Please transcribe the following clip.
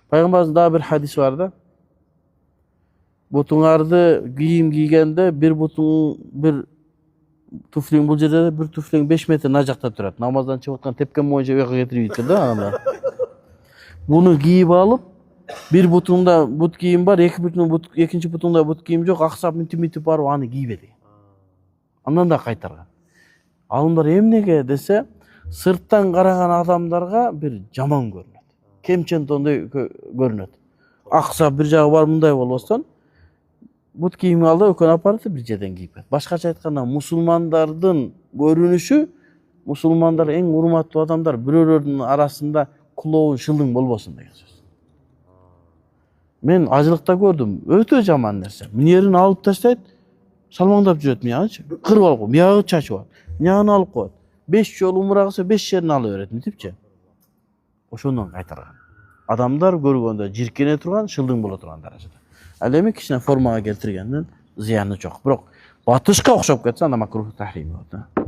Пайгамбарыбыздын дагы bir hadis var da. Butuңарды кийим кийгенде bir butun bir туфлиң бул жерде bir туфлиң 5 метр на жакта турат. Намаздан чыгып аткан тепкен боюнча бияка кетирип ийт да анда. Буну кийип алып, bir butunda but кийим бар, экинчи butunda but кийим жок, аксап мынтип барып аны кийбе деген. Андан да кайтарган. Алымдар эмнеге десе, сырттан караган адамдарга bir жаман көрүнөт. Кемчентондой көрүнөт. Аксап bir жагы бар мындай болбостон, but кийим алды, өкөн апарды bir жерден кийип кет. Башкача айтканда, мусулмандардын көрүнүшү, мусулмандар эң урматтуу адамдар, бирөөлөрдүн арасында кулообун шылдың болбосун деген сөз. Мен ажылыкта көрдүм, өтө жаман нерсе. Минерин алып таштайт, салмаңдап жүрөт миягычы. Кырып алып коет, миягы чачып алат. Миягын алып коет. 5 жолу умра кылса 5 жерин алып берет, мынтипчи. Ошондон кайтарган. Адамдар көргөндө жиркене турган, шылдың боло турган даражада. Ал эми кичине формага келтиргенден зыяны жок. Бирок батышка окшоп кетсе анда макрух тахрим болот.